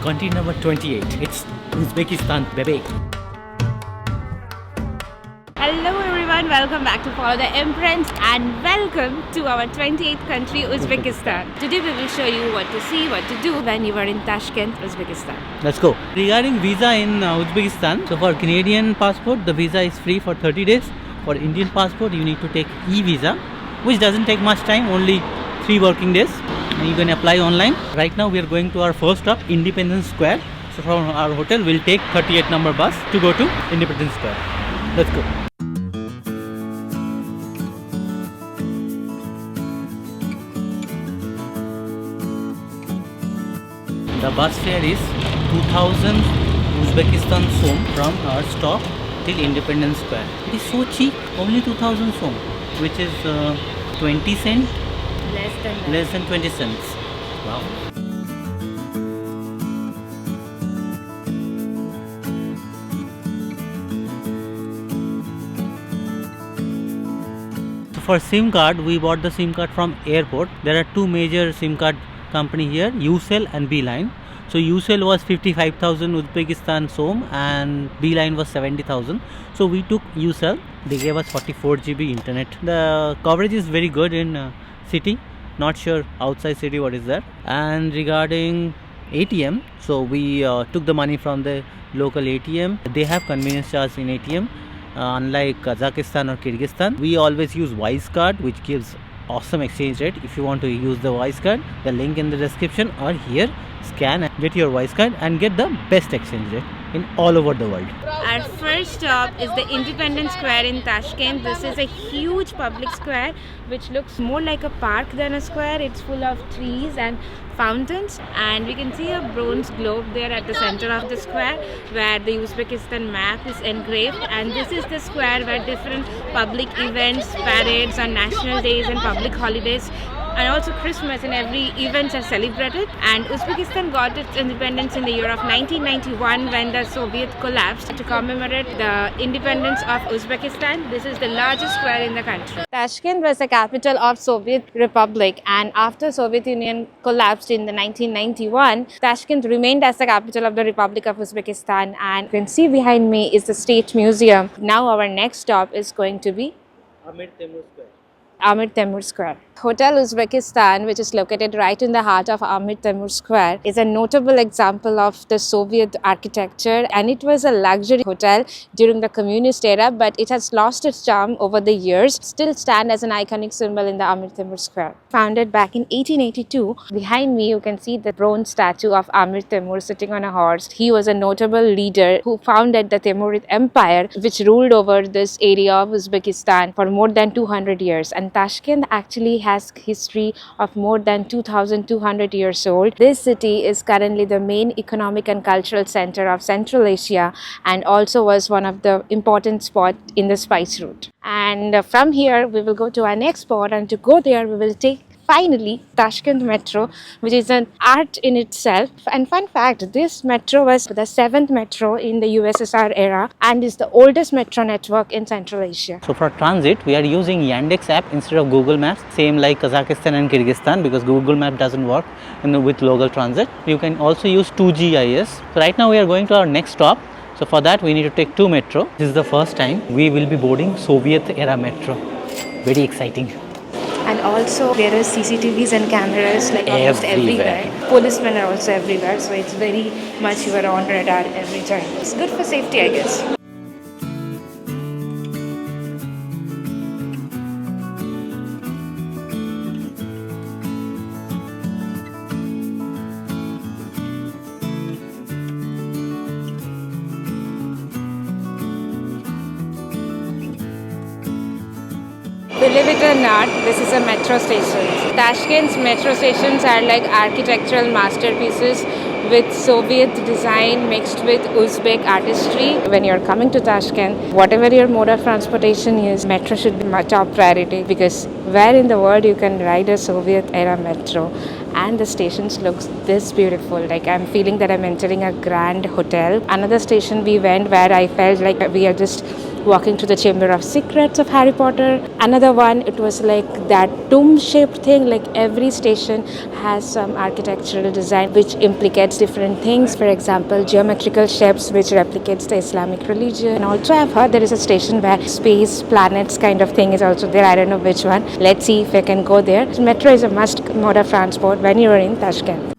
Country number 28. It's Uzbekistan, baby. Hello everyone, welcome back to Follow the Imprints and welcome to our 28th country, Uzbekistan. Today we will show you what to see, what to do when you are in Tashkent, Uzbekistan. Let's go. Regarding visa in Uzbekistan, so for Canadian passport, the visa is free for 30 days. For Indian passport, you need to take e-visa, which doesn't take much time, only 3 working days. And you can apply online. Right now we are going to our first stop, Independence Square. So from our hotel, we'll take 38 number bus to go to Independence Square. Let's go. The bus fare is 2000 Uzbekistan som from our stop till Independence Square. It is so cheap, only 2000 som, which is 20 cents, less than 20 cents. Wow. So for SIM card, we bought the SIM card from airport. There are 2 major SIM card company here, Ucell and Beeline. So Ucell was 55,000 Uzbekistan som and Beeline was 70,000. So we took Ucell. They gave us 44 GB internet. The coverage is very good in city. Not sure outside city what is there. And regarding ATM, so we took the money from the local ATM. They have convenience charge in ATM. Unlike Kazakhstan or Kyrgyzstan, we always use Wise card, which gives awesome exchange rate. If you want to use the Wise card, the link in the description or here, scan and get your Wise card and get the best exchange rate in all over the world. Our first stop is the Independence Square in Tashkent. This is a huge public square which looks more like a park than a square. It's full of trees and fountains, and we can see a bronze globe there at the center of the square where the Uzbekistan map is engraved, and this is the square where different public events, parades on national days and public holidays and also Christmas and every events are celebrated. And Uzbekistan got its independence in the year of 1991 when the Soviet collapsed. To commemorate the independence of Uzbekistan, this is the largest square in the country. Tashkent was the capital of Soviet Republic, and after Soviet Union collapsed in the 1991, Tashkent remained as the capital of the Republic of Uzbekistan. And you can see behind me is the State Museum. Now our next stop is going to be Amir Temur Square. Amir Temur Square. Hotel Uzbekistan, which is located right in the heart of Amir Temur Square, is a notable example of the Soviet architecture, and it was a luxury hotel during the communist era, but it has lost its charm over the years. Still stand as an iconic symbol in the Amir Temur Square. Founded back in 1882, behind me you can see the bronze statue of Amir Temur sitting on a horse. He was a notable leader who founded the Timurid Empire, which ruled over this area of Uzbekistan for more than 200 years. And Tashkent actually has history of more than 2,200 years old. This city is currently the main economic and cultural center of Central Asia and also was one of the important spots in the spice route. And from here we will go to our next spot, and to go there we will take finally Tashkent Metro, which is an art in itself. And fun fact, this metro was the 7th metro in the USSR era and is the oldest metro network in Central Asia. So for transit, we are using Yandex app instead of Google Maps, same like Kazakhstan and Kyrgyzstan, because Google Map doesn't work with local transit. You can also use 2GIS. So right now we are going to our next stop. So for that we need to take 2 metro. This is the first time we will be boarding Soviet era metro. Very exciting. And also there are CCTVs and cameras like almost everywhere. Policemen are also everywhere, so it's very much you are on radar every time. It's good for safety, I guess. Believe it or not, this is a metro station. Tashkent's metro stations are like architectural masterpieces with Soviet design mixed with Uzbek artistry. When you're coming to Tashkent, whatever your mode of transportation is, metro should be my top priority, because where in the world you can ride a Soviet era metro and the stations looks this beautiful. Like I'm feeling that I'm entering a grand hotel. Another station we went where I felt like we are just walking to the Chamber of Secrets of Harry Potter. Another one, it was like that tomb-shaped thing, like every station has some architectural design which implicates different things. For example, geometrical shapes which replicates the Islamic religion. And also I've heard there is a station where space, planets kind of thing is also there. I don't know which one. Let's see if I can go there. Metro is a must mode of transport when you're in Tashkent.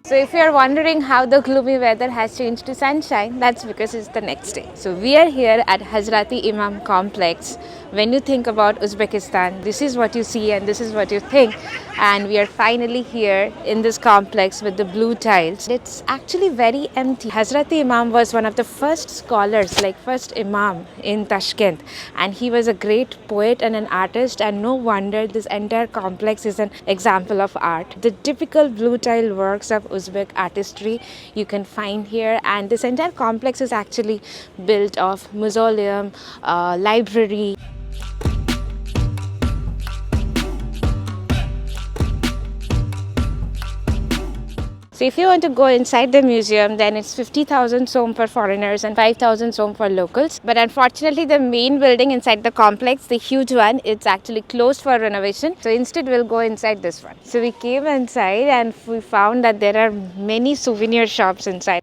So if you are wondering how the gloomy weather has changed to sunshine, that's because it's the next day. So we are here at Hazrati Imam Complex. When you think about Uzbekistan, this is what you see and this is what you think. And we are finally here in this complex with the blue tiles. It's actually very empty. Hazrati Imam was one of the first scholars, like first Imam in Tashkent. And he was a great poet and an artist, and no wonder this entire complex is an example of art. The typical blue tile works of Uzbek artistry you can find here, and this entire complex is actually built of mausoleum, library. So if you want to go inside the museum, then it's 50,000 som for foreigners and 5,000 som for locals. But unfortunately, the main building inside the complex, the huge one, it's actually closed for renovation. So instead, we'll go inside this one. So we came inside and we found that there are many souvenir shops inside.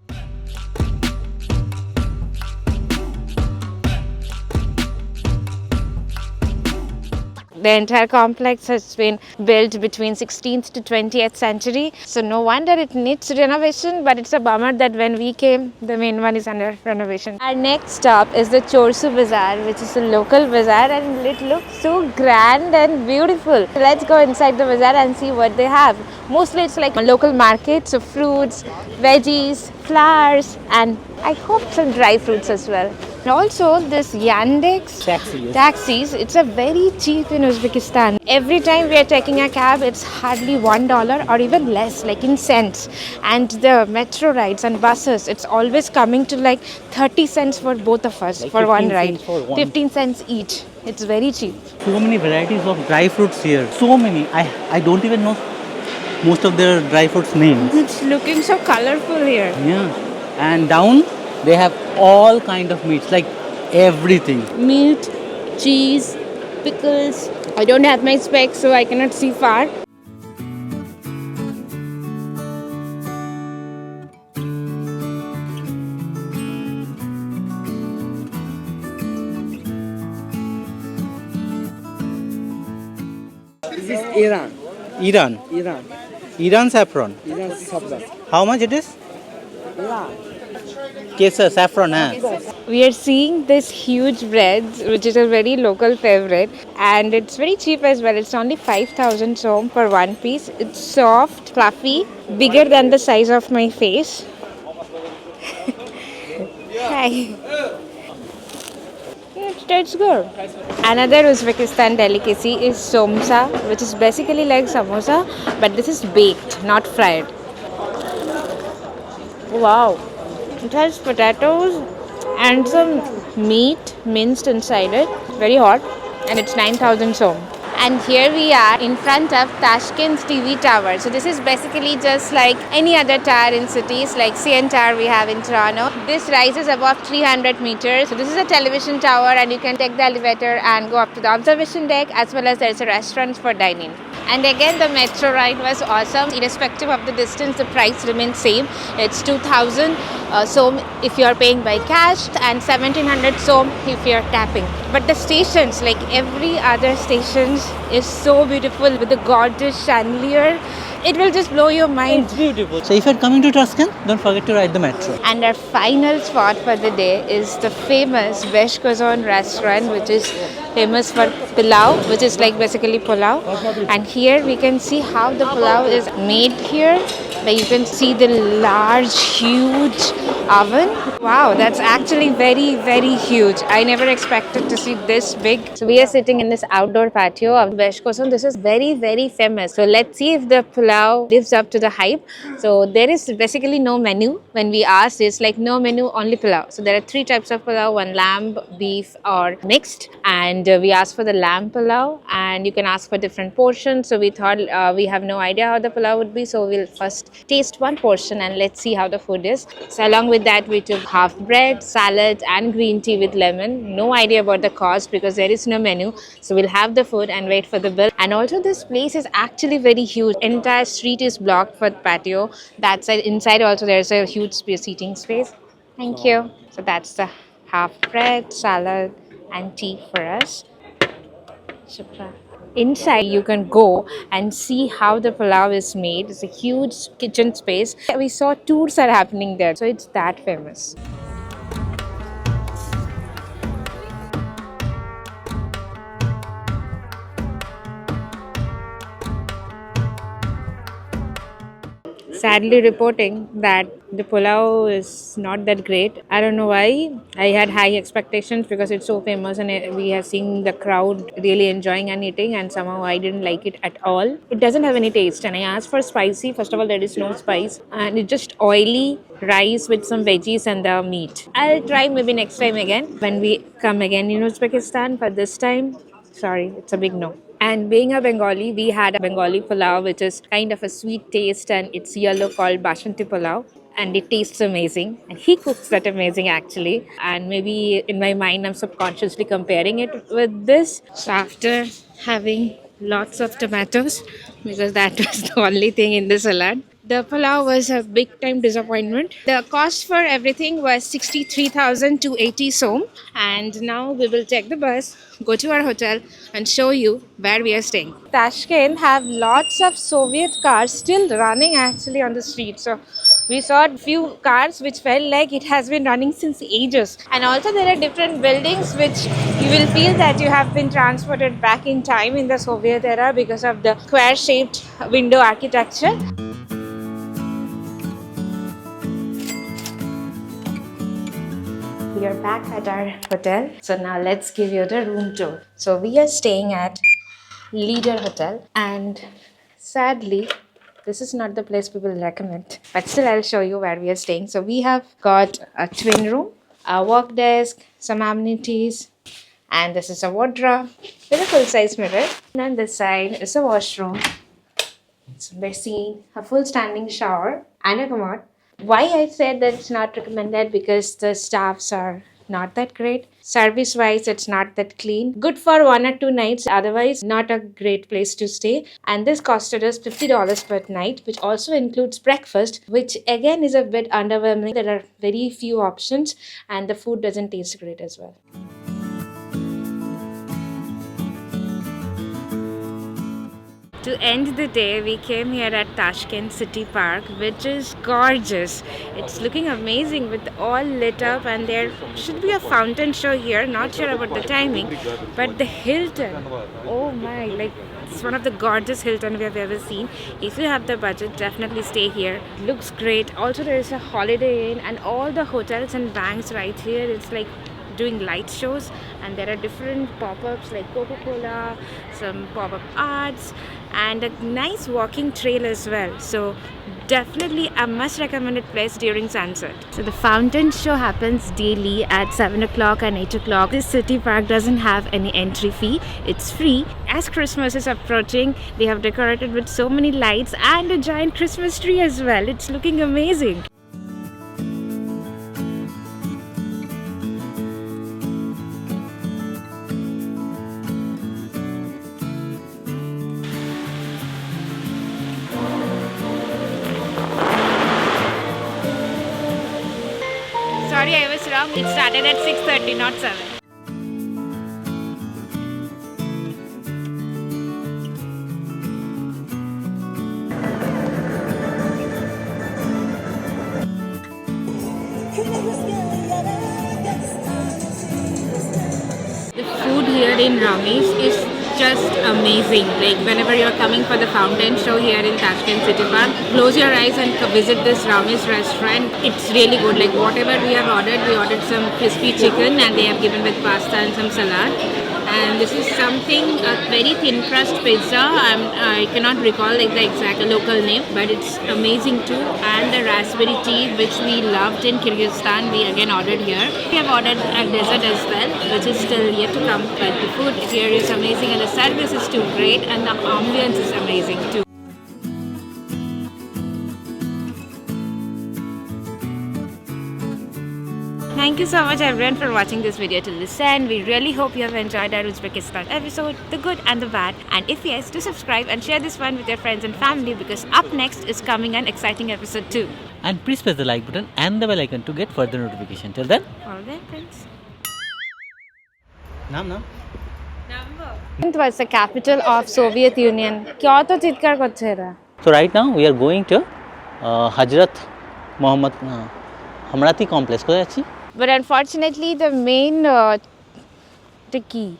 The entire complex has been built between 16th to 20th century. So no wonder it needs renovation, but it's a bummer that when we came, the main one is under renovation. Our next stop is the Chorsu Bazaar, which is a local bazaar, and it looks so grand and beautiful. So let's go inside the bazaar and see what they have. Mostly it's like a local market, so fruits, veggies, flowers, and I hope some dry fruits as well. And also this Yandex taxis, it's a very cheap in Uzbekistan. Every time we are taking a cab, it's hardly $1 or even less, like in cents. And the metro rides and buses, it's always coming to like 30 cents for both of us, like for one ride. 15 cents each. It's very cheap. So many varieties of dry fruits here. So many. I don't even know most of their dry fruits names. It's looking so colorful here. Yeah. And down they have all kind of meats, like everything. Meat, cheese, pickles. I don't have my specs, so I cannot see far. This is Iran. Iran. Iran. Iran saffron. Iran sabza. How much it is? Iran. Kesar saffron, huh? We are seeing this huge bread, which is a very local favorite, and it's very cheap as well. It's only 5,000 som for one piece. It's soft, fluffy, bigger than the size of my face. Hi. It tastes good. Another Uzbekistan delicacy is somsa, which is basically like samosa, but this is baked, not fried. Wow. It has potatoes and some meat minced inside it. Very hot, and it's 9,000 som. And here we are in front of Tashkent's TV tower. So this is basically just like any other tower in cities, like CN Tower we have in Toronto. This rises above 300 meters. So this is a television tower, and you can take the elevator and go up to the observation deck, as well as there's a restaurant for dining. And again, the metro ride was awesome. Irrespective of the distance, the price remains same. It's 2,000 som if you are paying by cash, and 1,700 som if you are tapping. But the stations, like every other stations, is so beautiful with the gorgeous chandelier. It will just blow your mind. It's beautiful. So if you're coming to Tashkent, don't forget to ride the metro. And our final spot for the day is the famous Beshkozon restaurant, which is famous for pilau, which is like basically pulao. And here we can see how the pulao is made here. Like you can see the large, huge oven. Wow, that's actually very, very huge. I never expected to see this big. So we are sitting in this outdoor patio of Beshkozon. This is very, very famous. So let's see if the pulao lives up to the hype. So there is basically no menu. When we asked, it's like no menu, only pulao. So there are 3 types of pulao: one lamb, beef, or mixed. And and we asked for the lamb pulao, and you can ask for different portions. So we thought we have no idea how the pulao would be, so we'll first taste one portion and let's see how the food is. So along with that, we took half bread, salad, and green tea with lemon. No idea about the cost because there is no menu. So we'll have the food and wait for the bill. And also, this place is actually very huge. Entire street is blocked for patio. That side, inside also there's a huge seating space. Thank you. So that's the half bread, salad, and tea for us. Shukran. Inside you can go and see how the pulao is made. It's a huge kitchen space. We saw tours are happening there, so it's that famous. Sadly reporting that the pulao is not that great. I don't know why. I had high expectations because it's so famous and we have seen the crowd really enjoying and eating, and somehow I didn't like it at all. It doesn't have any taste, and I asked for spicy. First of all, there is no spice and it's just oily rice with some veggies and the meat. I'll try maybe next time again when we come again in Uzbekistan, but this time, sorry, it's a big no. And being a Bengali, we had a Bengali pulao, which is kind of a sweet taste, and it's yellow called Bashanti pulao. And it tastes amazing. And he cooks that amazing actually. And maybe in my mind, I'm subconsciously comparing it with this. So after having lots of tomatoes, because that was the only thing in the salad, the pulao was a big time disappointment. The cost for everything was 63,280 som, and now we will take the bus, go to our hotel, and show you where we are staying. Tashkent have lots of Soviet cars still running actually on the street. So we saw a few cars which felt like it has been running since ages. And also there are different buildings which you will feel that you have been transported back in time in the Soviet era because of the square-shaped window architecture. We are back at our hotel. So now let's give you the room tour. So we are staying at Leader Hotel, and sadly, this is not the place we will recommend. But still, I'll show you where we are staying. So we have got a twin room, a work desk, some amenities, and this is a wardrobe with a full-size mirror. And on this side is a washroom, some basin, a full standing shower, and a commode. Why I said that it's not recommended? Because the staffs are not that great. Service wise, it's not that clean. Good for 1 or 2 nights, otherwise not a great place to stay. And this costed us $50 per night, which also includes breakfast, which again is a bit underwhelming. There are very few options and the food doesn't taste great as well. To end the day, we came here at Tashkent City Park, which is gorgeous. It's looking amazing with all lit up, and there should be a fountain show here. Not sure about the timing, but the Hilton, oh my, like it's one of the gorgeous Hilton we have ever seen. If you have the budget, definitely stay here. It looks great. Also, there is a Holiday Inn and all the hotels and banks right here. It's like doing light shows, and there are different pop-ups like Coca-Cola, some pop-up arts, and a nice walking trail as well. So definitely a must recommended place during sunset. So the fountain show happens daily at 7 o'clock and 8 o'clock. This city park doesn't have any entry fee. It's free. As Christmas is approaching, they have decorated with so many lights and a giant Christmas tree as well. It's looking amazing. Sorry, I was wrong. It started at 6:30, not 7. The food here in Ramesh is just amazing. Like whenever you're coming for the fountain show here in Tashkent City Park, close your eyes and visit this Ramesh restaurant. It's really good. Like whatever we ordered some crispy chicken and they have given with pasta and some salad. and this is something a very thin crust pizza. I cannot recall like the exact local name, but it's amazing too. And the raspberry tea, which we loved in Kyrgyzstan, we again ordered here. We have ordered a dessert as well, which is still yet to come. But the food here is amazing, and the service is too great, and the ambience is amazing too. Thank you so much everyone for watching this video till this end. We really hope you have enjoyed our Uzbekistan episode, the good and the bad. And if yes, do subscribe and share this one with your friends and family, because up next is coming an exciting episode too. And please press the like button and the bell icon to get further notification. Till then, All right, friends. Nam. It was the capital of Soviet Union. क्या तो चित्कार करते रहा? So right now we are going to Hazrat Muhammad Hamrati complex. को जाच्छी? But unfortunately, the main the key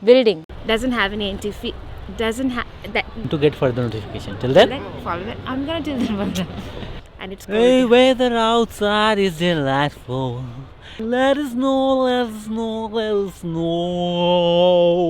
building doesn't have any entry. Doesn't have that. To get further notification. Till then, Follow that. I'm gonna tell them about that. And it's cold. hey, weather outside is delightful. Let us know, let us know, let us know.